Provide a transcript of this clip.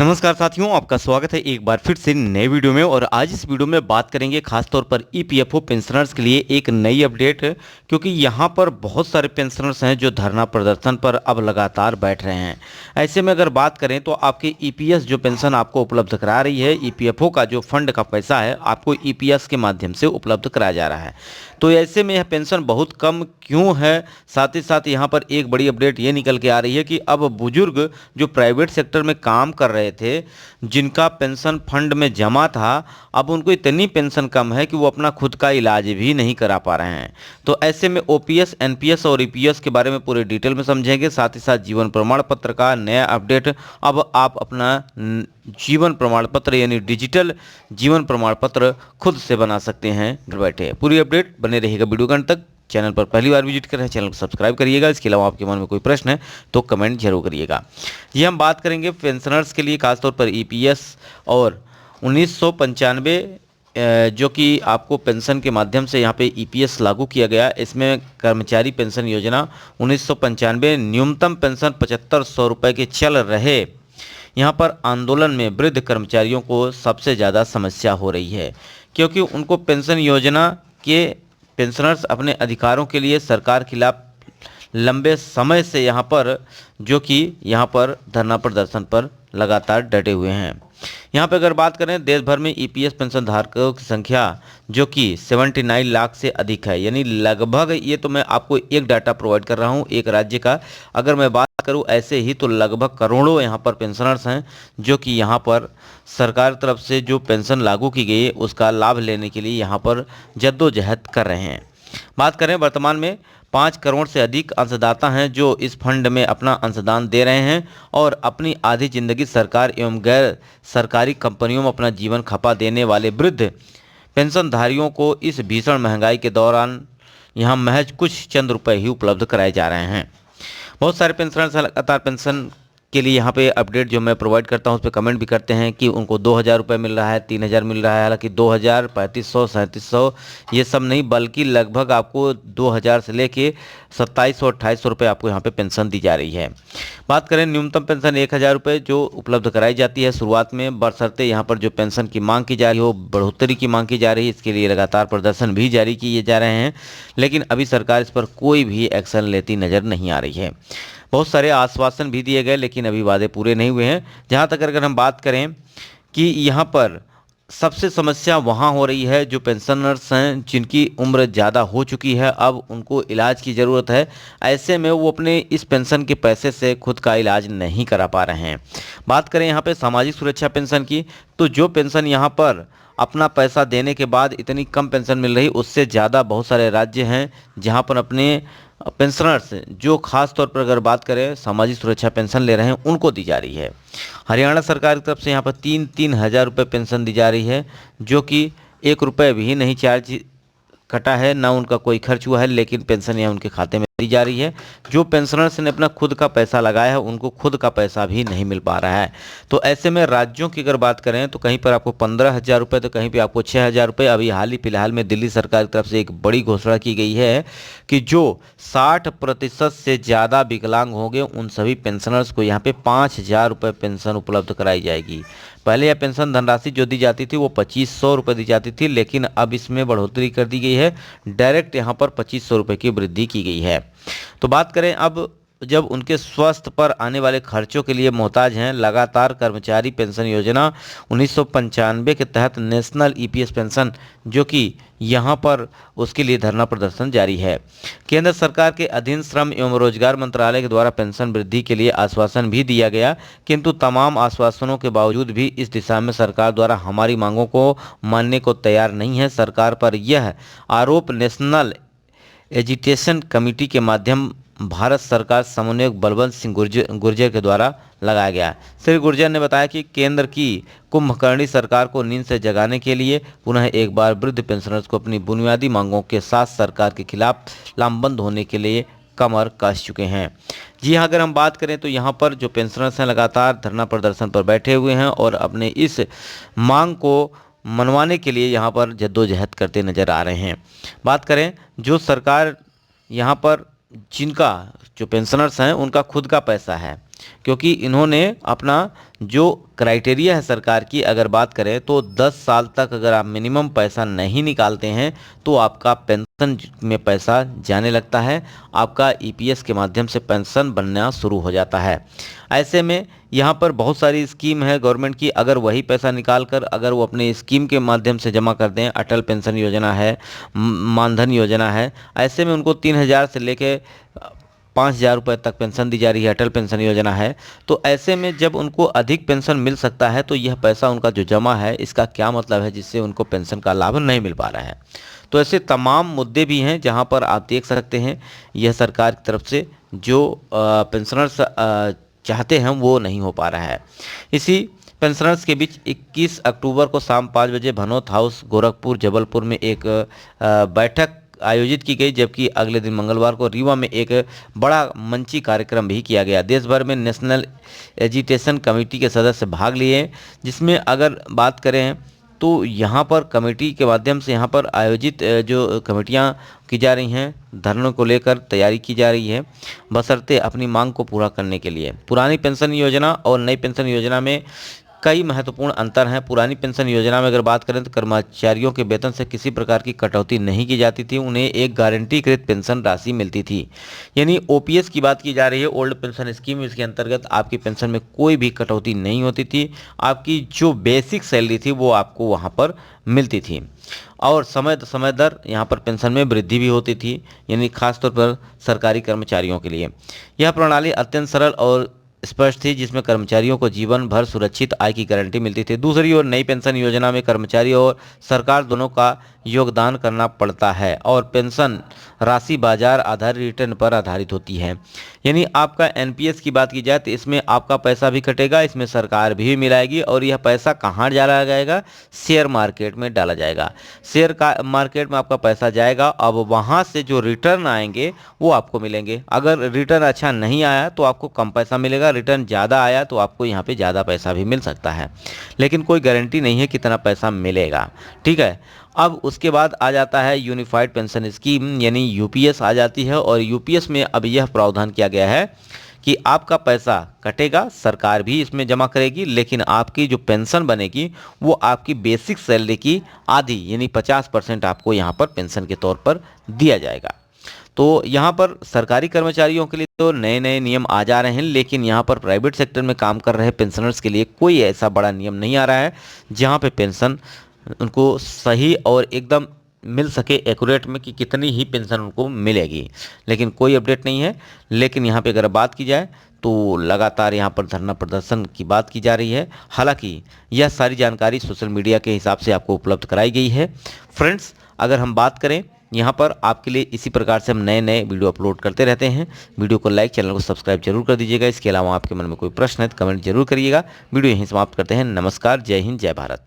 नमस्कार साथियों, आपका स्वागत है एक बार फिर से नए वीडियो में। और आज इस वीडियो में बात करेंगे खास तौर पर ईपीएफओ पेंशनर्स के लिए एक नई अपडेट, क्योंकि यहाँ पर बहुत सारे पेंशनर्स हैं जो धरना प्रदर्शन पर अब लगातार बैठ रहे हैं। ऐसे में अगर बात करें तो आपके ईपीएस जो पेंशन आपको उपलब्ध करा रही है, ईपीएफओ का जो फंड का पैसा है आपको ईपीएस के माध्यम से उपलब्ध कराया जा रहा है। तो ऐसे में यह पेंशन बहुत कम क्यों है, साथ ही साथ यहाँ पर एक बड़ी अपडेट ये निकल के आ रही है कि अब बुजुर्ग जो प्राइवेट सेक्टर में काम कर रहे थे, जिनका पेंशन फंड में जमा था, अब उनको इतनी पेंशन कम है कि वो अपना खुद का इलाज भी नहीं करा पा रहे हैं। तो ऐसे में ओपीएस, एनपीएस और ईपीएस के बारे में पूरे डिटेल में समझेंगे। साथ ही साथ जीवन प्रमाण पत्र का नया अपडेट, अब आप अपना जीवन प्रमाण पत्र यानी डिजिटल जीवन प्रमाण पत्र खुद से बना सकते हैं घर बैठे। पूरी अपडेट बने रहेगा वीडियो के अंत तक। चैनल पर पहली बार विजिट कर रहे हैं, चैनल को सब्सक्राइब करिएगा। इसके अलावा आपके मन में कोई प्रश्न है तो कमेंट जरूर करिएगा। ये हम बात करेंगे पेंशनर्स के लिए, खासतौर पर ईपीएस और 1995 जो कि आपको पेंशन के माध्यम से यहाँ पे ईपीएस लागू किया गया। इसमें कर्मचारी पेंशन योजना 1995 न्यूनतम पेंशन 7500 रुपये के चल रहे। यहाँ पर आंदोलन में वृद्ध कर्मचारियों को सबसे ज़्यादा समस्या हो रही है, क्योंकि उनको पेंशन योजना के पेंशनर्स अपने अधिकारों के लिए सरकार के खिलाफ लंबे समय से यहाँ पर धरना प्रदर्शन पर लगातार डटे हुए हैं। यहाँ पे अगर बात करें, देश भर में ईपीएस पेंशन धारकों की संख्या जो कि 79 लाख से अधिक है, यानी लगभग, ये तो मैं आपको एक डाटा प्रोवाइड कर रहा हूँ एक राज्य का। अगर मैं बात करूँ ऐसे ही तो लगभग करोड़ों यहाँ पर पेंशनर्स हैं जो कि यहाँ पर सरकार तरफ से जो पेंशन लागू की गई है उसका लाभ लेने के लिए यहाँ पर जद्दोजहद कर रहे हैं। बात करें, वर्तमान में 5 करोड़ से अधिक अंशदाता हैं जो इस फंड में अपना अंशदान दे रहे हैं और अपनी आधी जिंदगी सरकार एवं गैर सरकारी कंपनियों में अपना जीवन खपा देने वाले वृद्ध पेंशनधारियों को इस भीषण महंगाई के दौरान यहाँ महज कुछ चंद रुपए ही उपलब्ध कराए जा रहे हैं। बहुत सारे पेंशनर्स लगातार पेंशन के लिए यहाँ पे अपडेट जो मैं प्रोवाइड करता हूँ उस पर कमेंट भी करते हैं कि उनको 2000 रुपये मिल रहा है, 3000 मिल रहा है। हालांकि 2000, 3500, 3700 ये सब नहीं, बल्कि लगभग आपको 2000 से लेके 2700, 2800 रुपये आपको यहाँ पे पेंशन दी जा रही है। बात करें, न्यूनतम पेंशन 1000 रुपये जो उपलब्ध कराई जाती है शुरुआत में, बशर्ते यहाँ पर जो पेंशन की मांग की जा रही हो, बढ़ोतरी की मांग की जा रही है। इसके लिए लगातार प्रदर्शन भी जारी किए जा रहे हैं, लेकिन अभी सरकार इस पर कोई भी एक्शन लेती नज़र नहीं आ रही है। बहुत सारे आश्वासन भी दिए गए, लेकिन अभी वादे पूरे नहीं हुए हैं। जहाँ तक अगर हम बात करें कि यहाँ पर सबसे समस्या वहाँ हो रही है जो पेंशनर्स हैं जिनकी उम्र ज़्यादा हो चुकी है, अब उनको इलाज की ज़रूरत है। ऐसे में वो अपने इस पेंशन के पैसे से खुद का इलाज नहीं करा पा रहे हैं। बात करें यहाँ पे सामाजिक सुरक्षा पेंशन की, तो जो पेंशन यहाँ पर अपना पैसा देने के बाद इतनी कम पेंशन मिल रही, उससे ज़्यादा बहुत सारे राज्य हैं जहाँ पर अपने पेंशनर्स जो खास तौर पर अगर बात करें सामाजिक सुरक्षा पेंशन ले रहे हैं उनको दी जा रही है। हरियाणा सरकार की तरफ से यहाँ पर 3-3 हज़ार रुपये पेंशन दी जा रही है, जो कि 1 रुपये भी नहीं चार्ज कटा है, ना उनका कोई खर्च हुआ है, लेकिन पेंशन यहाँ उनके खाते में दी जा रही है। जो पेंशनर्स ने अपना खुद का पैसा लगाया है उनको खुद का पैसा भी नहीं मिल पा रहा है। तो ऐसे में राज्यों की अगर बात करें तो कहीं पर आपको 15,000 रुपये, तो कहीं पर आपको 6,000 रुपये। अभी हाल ही फिलहाल में दिल्ली सरकार की तरफ से एक बड़ी घोषणा की गई है कि जो 60% से ज़्यादा विकलांग होंगे उन सभी पेंशनर्स को यहाँ पे 5,000 रुपये पेंशन उपलब्ध कराई जाएगी। पहले यह पेंशन धनराशि जो दी जाती थी वो 2500 रुपये दी जाती थी, लेकिन अब इसमें बढ़ोतरी कर दी गई है, डायरेक्ट यहाँ पर 2500 रुपये की वृद्धि की गई है। तो बात करें, अब जब उनके स्वास्थ्य पर आने वाले खर्चों के लिए मोहताज हैं, लगातार कर्मचारी पेंशन योजना 1995 के तहत नेशनल ईपीएस पेंशन जो कि यहाँ पर उसके लिए धरना प्रदर्शन जारी है। केंद्र सरकार के अधीन श्रम एवं रोजगार मंत्रालय के द्वारा पेंशन वृद्धि के लिए आश्वासन भी दिया गया, किंतु तमाम आश्वासनों के बावजूद भी इस दिशा में सरकार द्वारा हमारी मांगों को मानने को तैयार नहीं है। सरकार पर यह आरोप नेशनल एजिटेशन कमेटी के माध्यम भारत सरकार समन्वयक बलवंत सिंह गुर्जर के द्वारा लगाया गया। श्री गुर्जर ने बताया कि केंद्र की कुंभकर्णी सरकार को नींद से जगाने के लिए पुनः एक बार वृद्ध पेंशनर्स को अपनी बुनियादी मांगों के साथ सरकार के खिलाफ लामबंद होने के लिए कमर कस चुके हैं। जी हाँ, अगर हम बात करें तो यहाँ पर जो पेंशनर्स हैं लगातार धरना प्रदर्शन पर बैठे हुए हैं और अपने इस मांग को मनवाने के लिए यहाँ पर जद्दोजहद करते नजर आ रहे हैं। बात करें, जो सरकार यहाँ पर जिनका जो पेंशनर्स हैं उनका खुद का पैसा है, क्योंकि इन्होंने अपना जो क्राइटेरिया है सरकार की, अगर बात करें तो 10 साल तक अगर आप मिनिमम पैसा नहीं निकालते हैं तो आपका पेंशन में पैसा जाने लगता है, आपका ईपीएस के माध्यम से पेंशन बनना शुरू हो जाता है। ऐसे में यहाँ पर बहुत सारी स्कीम है गवर्नमेंट की, अगर वही पैसा निकाल कर अगर वो अपने स्कीम के माध्यम से जमा कर दें, अटल पेंशन योजना है, मानधन योजना है, ऐसे में उनको 3,000 से लेके 5,000 रुपये तक पेंशन दी जा रही है, अटल पेंशन योजना है। तो ऐसे में जब उनको अधिक पेंशन मिल सकता है तो यह पैसा उनका जो जमा है इसका क्या मतलब है, जिससे उनको पेंशन का लाभ नहीं मिल पा रहा है। तो ऐसे तमाम मुद्दे भी हैं जहां पर आप देख सकते हैं यह सरकार की तरफ से जो पेंशनर्स चाहते हैं वो नहीं हो पा रहा है। इसी पेंशनर्स के बीच 21 अक्टूबर को शाम 5 बजे भनोत हाउस गोरखपुर जबलपुर में एक बैठक आयोजित की गई, जबकि अगले दिन मंगलवार को रीवा में एक बड़ा मंची कार्यक्रम भी किया गया। देश भर में नेशनल एजिटेशन कमेटी के सदस्य भाग लिए, जिसमें अगर बात करें तो यहाँ पर कमेटी के माध्यम से यहाँ पर आयोजित जो कमेटियाँ की जा रही हैं, धरनों को लेकर तैयारी की जा रही है, बशर्ते अपनी मांग को पूरा करने के लिए। पुरानी पेंशन योजना और नई पेंशन योजना में कई महत्वपूर्ण अंतर हैं। पुरानी पेंशन योजना में अगर बात करें तो कर्मचारियों के वेतन से किसी प्रकार की कटौती नहीं की जाती थी, उन्हें एक गारंटीकृत पेंशन राशि मिलती थी। यानी ओपीएस की बात की जा रही है, ओल्ड पेंशन स्कीम, इसके अंतर्गत आपकी पेंशन में कोई भी कटौती नहीं होती थी, आपकी जो बेसिक सैलरी थी वो आपको वहाँ पर मिलती थी। और समय दर यहाँ पर पेंशन में वृद्धि भी होती थी, यानी खासतौर पर सरकारी कर्मचारियों के लिए यह प्रणाली अत्यंत सरल और स्पष्ट थी, जिसमें कर्मचारियों को जीवन भर सुरक्षित आय की गारंटी मिलती थी। दूसरी ओर नई पेंशन योजना में कर्मचारी और सरकार दोनों का योगदान करना पड़ता है और पेंशन राशि बाजार आधारित रिटर्न पर आधारित होती है। यानी आपका एनपीएस की बात की जाए तो इसमें आपका पैसा भी कटेगा, इसमें सरकार भी मिलाएगी, और यह पैसा कहाँ डाला जाएगा, शेयर मार्केट में डाला जाएगा। शेयर का मार्केट में आपका पैसा जाएगा, अब वहाँ से जो रिटर्न आएंगे वो आपको मिलेंगे। अगर रिटर्न अच्छा नहीं आया तो आपको कम पैसा मिलेगा, रिटर्न ज़्यादा आया तो आपको यहाँ पे ज़्यादा पैसा भी मिल सकता है, लेकिन कोई गारंटी नहीं है कितना पैसा मिलेगा। ठीक है, अब उसके बाद आ जाता है यूनिफाइड पेंशन स्कीम, यानी यूपीएस आ जाती है। और यूपीएस में अब यह प्रावधान किया गया है कि आपका पैसा कटेगा, सरकार भी इसमें जमा करेगी, लेकिन आपकी जो पेंशन बनेगी वो आपकी बेसिक सैलरी की आधी यानी 50% आपको यहाँ पर पेंशन के तौर पर दिया जाएगा। तो यहाँ पर सरकारी कर्मचारियों के लिए तो नए नए नियम आ जा रहे हैं, लेकिन यहाँ पर प्राइवेट सेक्टर में काम कर रहे पेंशनर्स के लिए कोई ऐसा बड़ा नियम नहीं आ रहा है जहाँ पे पेंशन उनको सही और एकदम मिल सके एक्यूरेट में कि कितनी ही पेंशन उनको मिलेगी, लेकिन कोई अपडेट नहीं है। लेकिन यहाँ पे अगर बात की जाए तो लगातार यहाँ पर धरना प्रदर्शन की बात की जा रही है। हालांकि यह सारी जानकारी सोशल मीडिया के हिसाब से आपको उपलब्ध कराई गई है। फ्रेंड्स, अगर हम बात करें यहाँ पर आपके लिए इसी प्रकार से हम नए नए वीडियो अपलोड करते रहते हैं। वीडियो को लाइक, चैनल को सब्सक्राइब जरूर कर दीजिएगा। इसके अलावा आपके मन में कोई प्रश्न है तो कमेंट जरूर करिएगा। वीडियो यहीं समाप्त करते हैं। नमस्कार, जय हिंद, जय भारत।